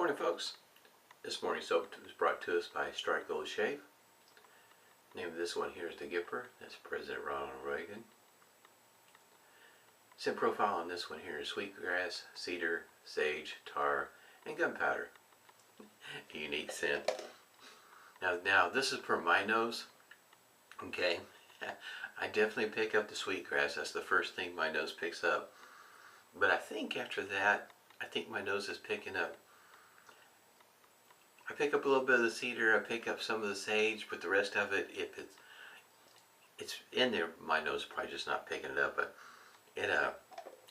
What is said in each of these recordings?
Morning, folks. This morning's soap was brought to us by Gold Shave. The name of this one here is the Gipper. That's President Ronald Reagan. Scent profile on this one here is Sweetgrass, Cedar, Sage, Tar, and Gunpowder. A unique scent. Now this is per my nose. Okay, I definitely pick up the Sweetgrass. That's the first thing my nose picks up. But I think after that, I think my nose is picking up. I pick up a little bit of the cedar, I pick up some of the sage, but the rest of it, if it's in there, my nose is probably just not picking it up, but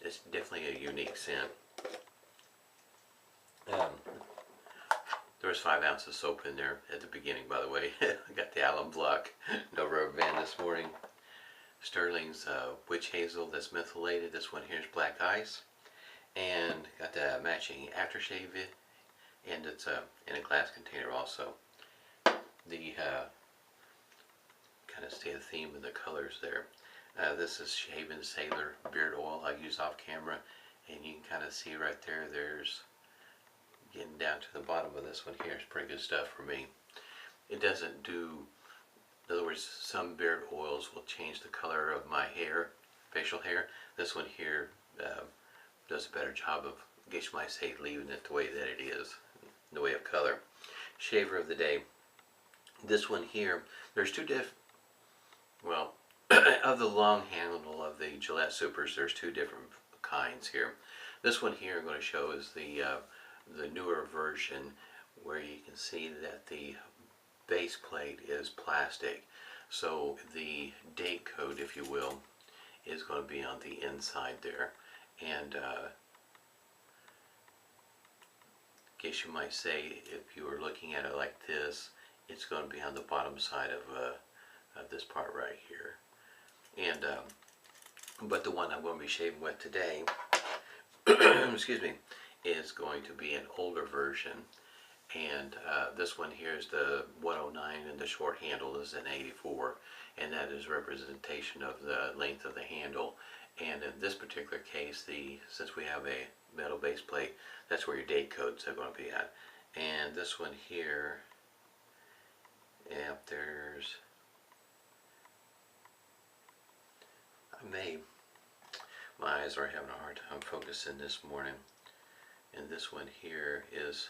it's definitely a unique scent. There was 5 ounces of soap in there at the beginning, by the way. I got the alum block, no rubber band this morning. Stirling's witch hazel, that's mentholated. This one here is black ice. And got the matching aftershave, and it's in a glass container also. The kind of stay the theme of the colors there. This is Shaven Sailor beard oil I use off camera, and you can kind of see right there, there's getting down to the bottom of this one here. It's pretty good stuff for me. It doesn't do, in other words, some beard oils will change the color of my hair, facial hair. This one here does a better job of, I guess you might say, leaving it the way that it is, in the way of color. Shaver of the day. This one here, there's two well, of the long handle of the Gillette Supers, there's 2 different kinds here. This one here I'm going to show is the newer version, where you can see that the base plate is plastic. So the date code, if you will, is going to be on the inside there. And guess you might say, if you were looking at it like this, it's going to be on the bottom side of this part right here. And but the one I'm going to be shaving with today, excuse me, is going to be an older version. And this one here is the 109, and the short handle is an 84, and that is representation of the length of the handle. And in this particular case, since we have a metal base plate, that's where your date codes are going to be at. And this one here, yep, there's, my eyes are having a hard time focusing this morning. And this one here is,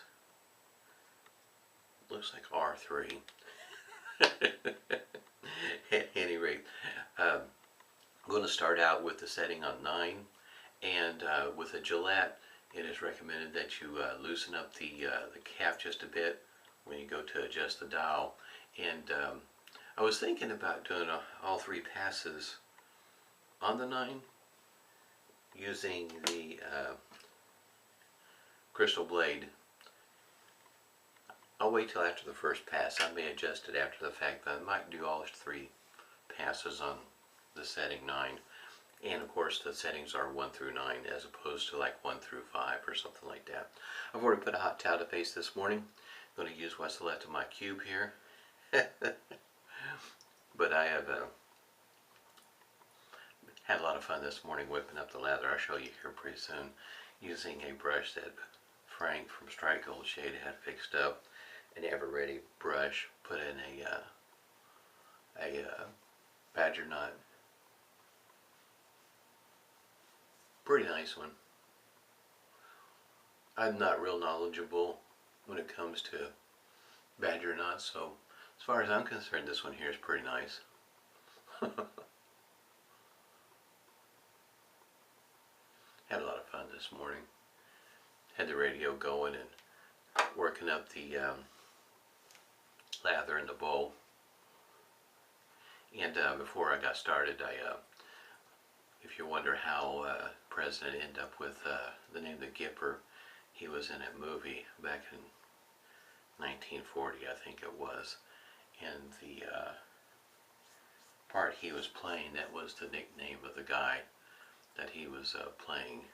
looks like R3. At any rate, I'm going to start out with the setting on 9, and with a Gillette, it is recommended that you loosen up the cap just a bit when you go to adjust the dial. And I was thinking about doing all 3 passes on the 9 using the crystal blade. I'll wait till after the first pass. I may adjust it after the fact, but I might do all 3 passes on the setting 9. And of course the settings are 1 through 9 as opposed to like 1 through 5 or something like that. I've already put a hot towel to face this morning. I'm going to use what's left of my cube here. But I have had a lot of fun this morning whipping up the lather. I'll show you here pretty soon, using a brush that Frank from Gold Shave had fixed up. An ever-ready brush, put in a badger knot. Pretty nice one. I'm not real knowledgeable when it comes to badger knots, so as far as I'm concerned, this one here is pretty nice. Had a lot of fun this morning. Had the radio going and working up the lather in the bowl. And before I got started, if you wonder how President ended up with the name The Gipper, he was in a movie back in 1940, I think it was, and the part he was playing, that was the nickname of the guy that he was playing.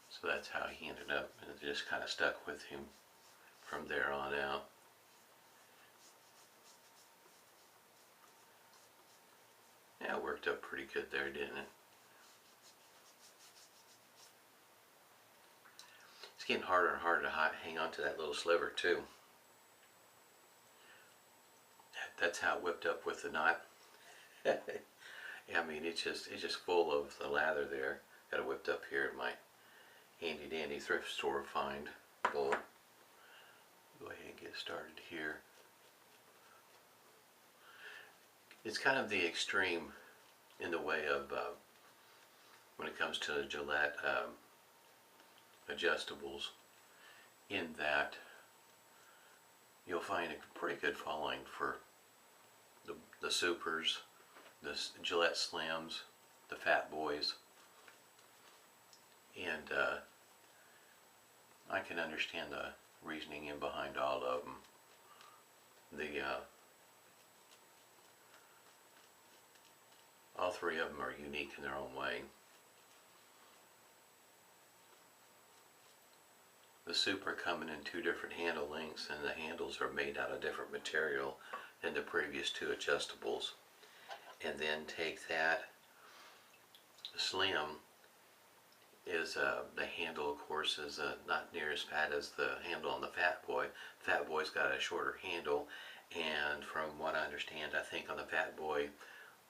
So that's how he ended up, and it just kind of stuck with him from there on out. Yeah, it worked up pretty good there, didn't it? getting harder and harder to hang on to that little sliver too. That's how it whipped up with the knot. I mean, it's just full of the lather there. Got it whipped up here at my handy dandy thrift store find bowl. Go ahead and get started here. It's kind of the extreme in the way of when it comes to Gillette adjustables, in that you'll find a pretty good following for the supers, the Gillette Slims, the Fat Boys, and I can understand the reasoning in behind all of them. All three of them are unique in their own way. The Super coming in two different handle lengths, and the handles are made out of different material than the previous two adjustables. And then take that, the Slim is the handle, of course, is not near as fat as the handle on the Fat Boy. Fat Boy's got a shorter handle, and from what I understand, I think on the Fat Boy,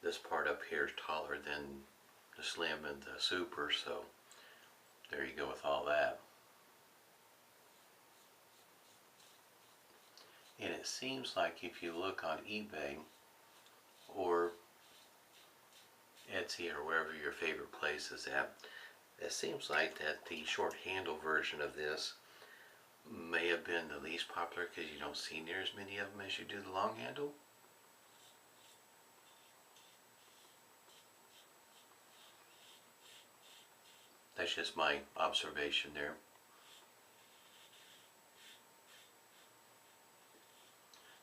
this part up here is taller than the Slim and the Super, so there you go with all that. And it seems like if you look on eBay or Etsy or wherever your favorite place is at, it seems like that the short handle version of this may have been the least popular because you don't see near as many of them as you do the long handle. That's just my observation there.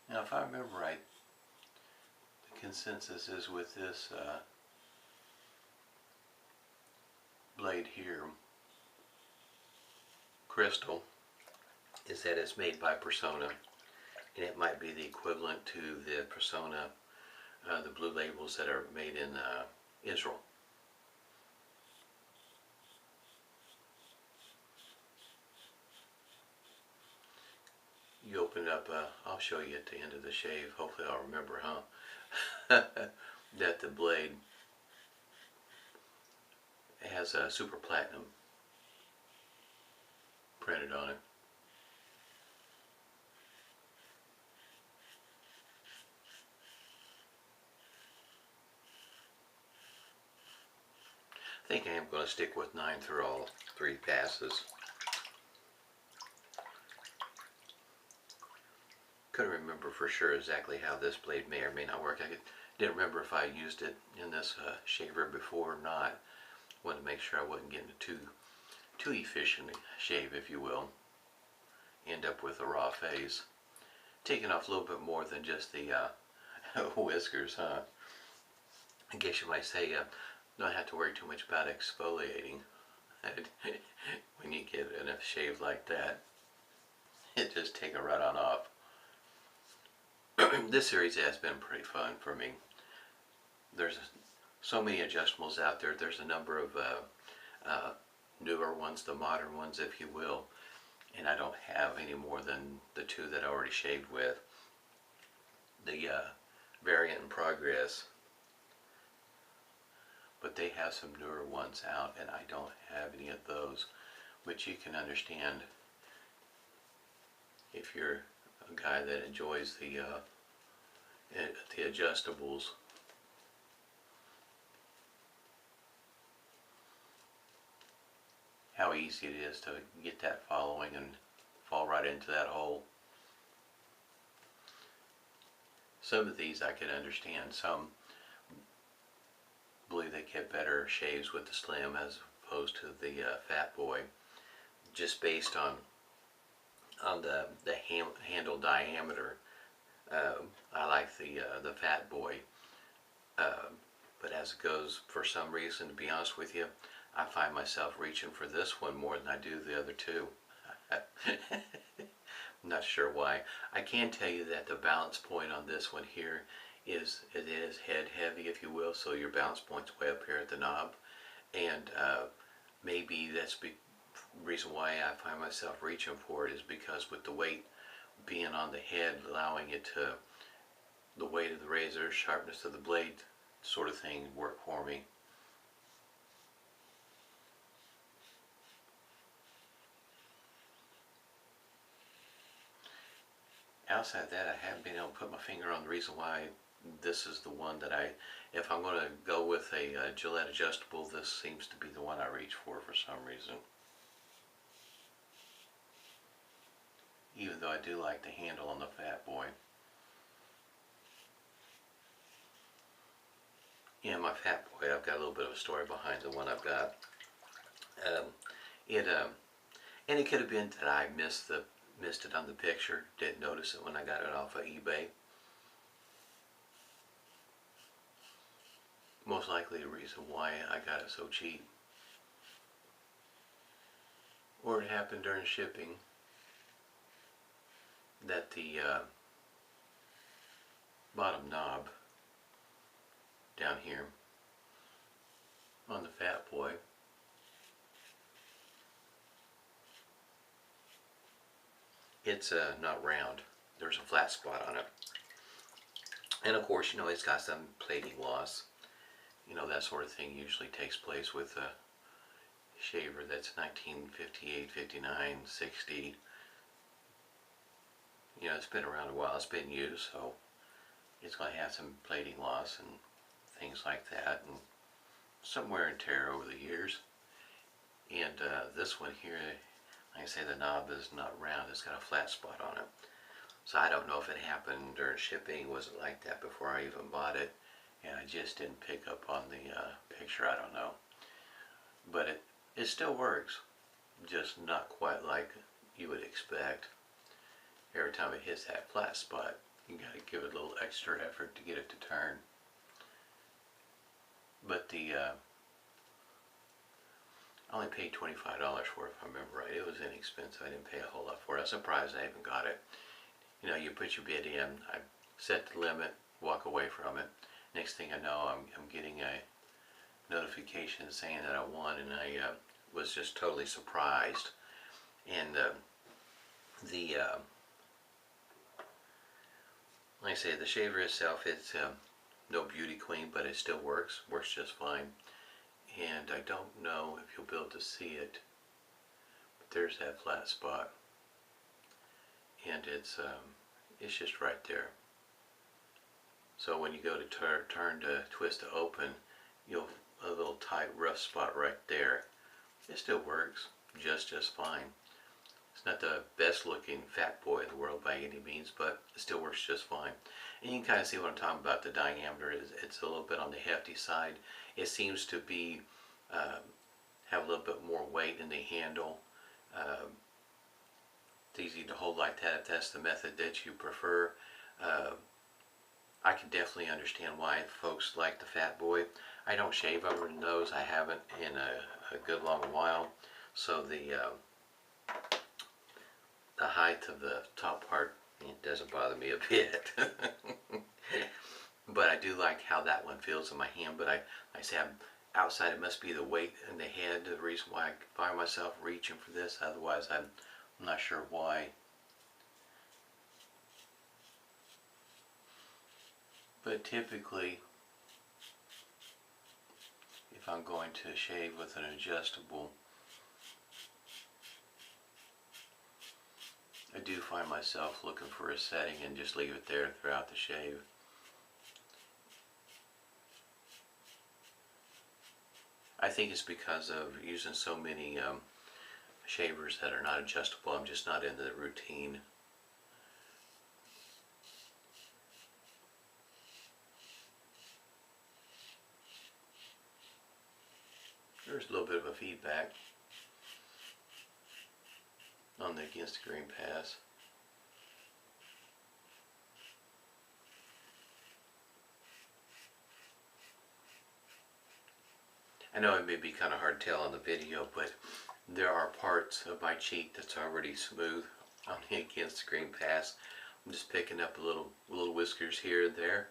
Now, if I remember right, the consensus is with this blade here, crystal, is that it's made by Persona, and it might be the equivalent to the Persona, the blue labels that are made in Israel. You open it up, I'll show you at the end of the shave, hopefully I'll remember, huh? That the blade has a Super Platinum printed on it. I think I am going to stick with 9 through all 3 passes. Couldn't remember for sure exactly how this blade may or may not work. I didn't remember if I used it in this shaver before or not. Wanted to make sure I wasn't getting too efficient a shave, if you will. End up with a raw face. Taking off a little bit more than just the whiskers, huh? I guess you might say don't have to worry too much about exfoliating when you get enough shave like that. It just take it right on off. This series has been pretty fun for me. There's so many adjustables out there. There's a number of newer ones, the modern ones, if you will, and I don't have any more than the 2 that I already shaved with. The Variant in Progress, but they have some newer ones out, and I don't have any of those, which you can understand if you're a guy that enjoys the adjustables. How easy it is to get that following and fall right into that hole. Some of these I can understand. Some believe they get better shaves with the Slim as opposed to the Fat Boy, just based on the handle diameter. I like the Fat Boy, but as it goes, for some reason, to be honest with you, I find myself reaching for this one more than I do the other 2. I'm not sure why. I can tell you that the balance point on this one here is head heavy, if you will, so your balance point's way up here at the knob, and maybe that's The reason why I find myself reaching for it is because with the weight being on the head, allowing it to, the weight of the razor, sharpness of the blade sort of thing work for me. Outside of that, I haven't been able to put my finger on the reason why this is the one that if I'm going to go with a Gillette Adjustable, this seems to be the one I reach for some reason. Even though I do like the handle on the Fat Boy. Yeah, my Fat Boy, I've got a little bit of a story behind the one I've got. And it could have been that I missed it on the picture, didn't notice it when I got it off of eBay. Most likely the reason why I got it so cheap. Or it happened during shipping that the bottom knob down here on the Fat Boy it's not round. There's a flat spot on it. And of course, you know, it's got some plating loss. You know, that sort of thing usually takes place with a shaver that's 1958, 59, 60. You know, it's been around a while. It's been used, so it's going to have some plating loss and things like that, and some wear and tear over the years. And this one here, like I say, the knob is not round. It's got a flat spot on it. So I don't know if it happened during shipping. Was it like that before I even bought it? And I just didn't pick up on the picture. I don't know. But it still works. Just not quite like you would expect. Every time it hits that flat spot, you got to give it a little extra effort to get it to turn. But I only paid $25 for it, if I remember right. It was inexpensive. I didn't pay a whole lot for it. I'm surprised I even got it. You know, you put your bid in, I set the limit, walk away from it. Next thing I know, I'm getting a notification saying that I won, and I was just totally surprised. And like I say, the shaver itself, it's no beauty queen, but it still works just fine. And I don't know if you'll be able to see it, but there's that flat spot, and it's just right there. So when you go to turn to twist to open, you'll a little tight rough spot right there. It still works just fine. It's not the best looking Fat Boy in the world by any means, but it still works just fine. And you can kind of see what I'm talking about. The diameter it's a little bit on the hefty side. It seems to be have a little bit more weight in the handle. It's easy to hold like that if that's the method that you prefer. I can definitely understand why folks like the Fat Boy. I don't shave over the nose. I haven't in a good long while. So the height of the top part, it doesn't bother me a bit. But I do like how that one feels in my hand. But I say I'm outside, it must be the weight in the head, the reason why I find myself reaching for this. Otherwise, I'm not sure why. But typically, if I'm going to shave with an adjustable, I do find myself looking for a setting and just leave it there throughout the shave. I think it's because of using so many shavers that are not adjustable. I'm just not in the routine. There's a little bit of a feedback on the against the grain pass. I know it may be kind of hard to tell on the video, but there are parts of my cheek that's already smooth on the against the grain pass. I'm just picking up a little whiskers here and there.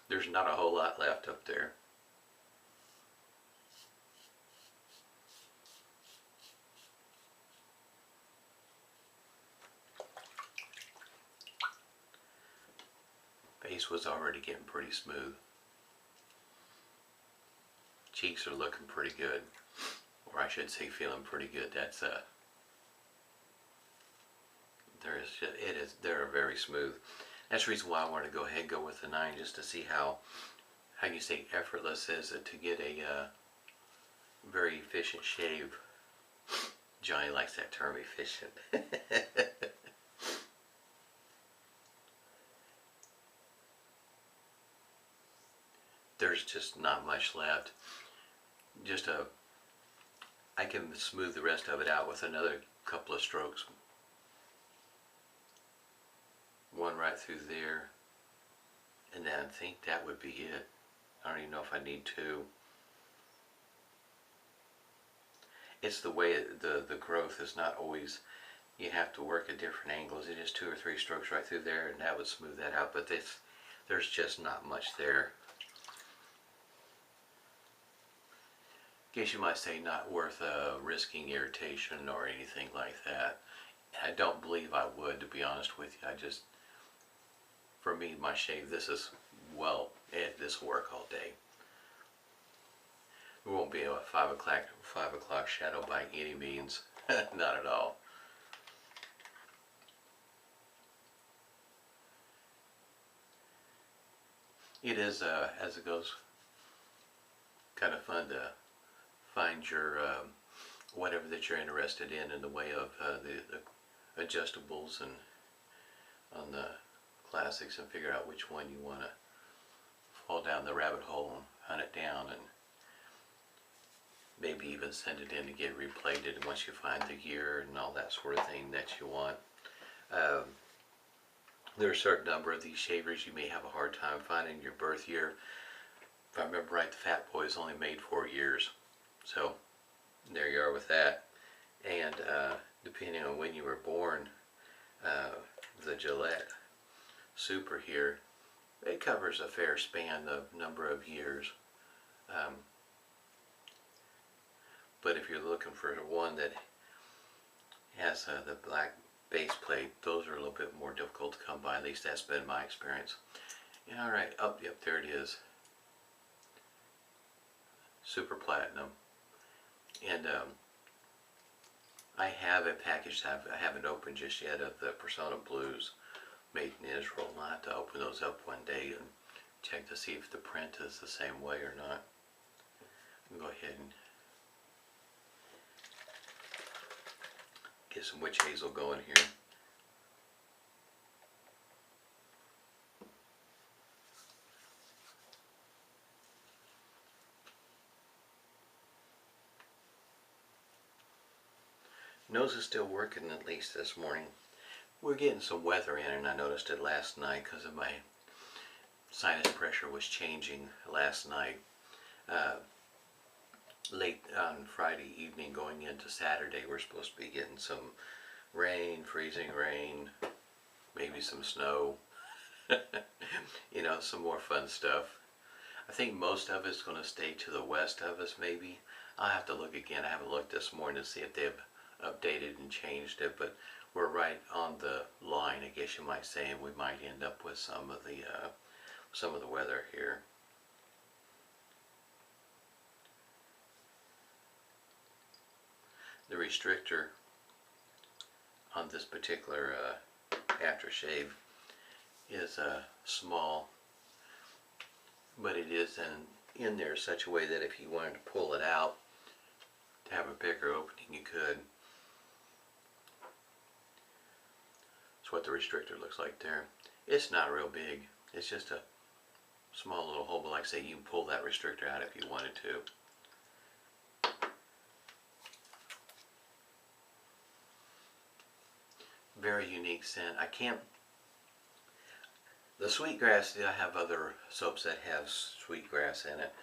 There's not a whole lot left up there. face was already getting pretty smooth. Cheeks are looking pretty good, or I should say feeling pretty good. That's they're very smooth. That's the reason why I want to go ahead and go with the 9, just to see how you say effortless is it to get a very efficient shave. Johnny likes that term, efficient. There's just not much left. I can smooth the rest of it out with another couple of strokes. One right through there, and then I think that would be it. I don't even know if I need 2. It's the way the growth is not always, you have to work at different angles. It is 2 or 3 strokes right through there, and that would smooth that out, but there's just not much there. Guess you might say not worth risking irritation or anything like that. I don't believe I would, to be honest with you. For me, my shave, this will work all day. It won't be a 5 o'clock shadow by any means. Not at all. It is, as it goes, kind of fun to find your whatever that you're interested in the way of the adjustables and on the classics, and figure out which one you want to fall down the rabbit hole and hunt it down, and maybe even send it in to get replated once you find the gear and all that sort of thing that you want. There are a certain number of these shavers you may have a hard time finding your birth year. If I remember right, the Fat Boy is only made 4 years. So there you are with that. And depending on when you were born, the Gillette Super here, it covers a fair span of number of years. But if you're looking for one that has the black base plate, those are a little bit more difficult to come by. At least that's been my experience. Yeah, all right, yep, there it is. Super Platinum. And I have a package that I haven't opened just yet of the Persona Blues made in Israel. I'll have to open those up one day and check to see if the print is the same way or not. I'll go ahead and get some witch hazel going here. Nose is still working, at least this morning. We're getting some weather in, and I noticed it last night because of my sinus pressure was changing last night. Late on Friday evening going into Saturday, we're supposed to be getting some rain, freezing rain, maybe some snow, you know, some more fun stuff. I think most of it's going to stay to the west of us, maybe. I'll have to look again. I haven't looked this morning to see if they've updated and changed it, but we're right on the line, I guess you might say, and we might end up with some of the weather here. The restrictor on this particular aftershave is small, but it is in there such a way that if you wanted to pull it out to have a bigger opening, you could. That's what the restrictor looks like there. It's not real big. It's just a small little hole, but like I say, you can pull that restrictor out if you wanted to. Very unique scent. The Sweetgrass, I have other soaps that have Sweetgrass in it,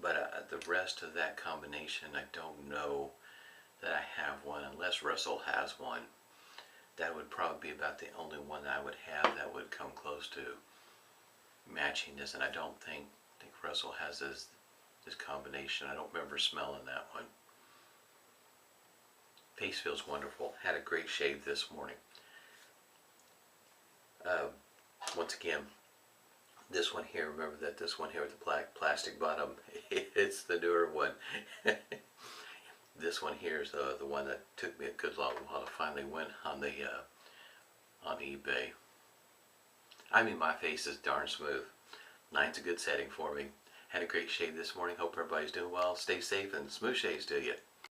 but the rest of that combination, I don't know that I have one, unless Russell has one. That would probably be about the only one I would have that would come close to matching this, and I think Russell has this combination. I don't remember smelling that one. Face feels wonderful. Had a great shave this morning. Once again, This one here, remember that this one here with the black plastic bottom, it's the newer one. This one here is the one that took me a good long while to finally win on the on eBay. I mean, my face is darn smooth. 9's a good setting for me. Had a great shave this morning. Hope everybody's doing well. Stay safe and smooth shaves to you.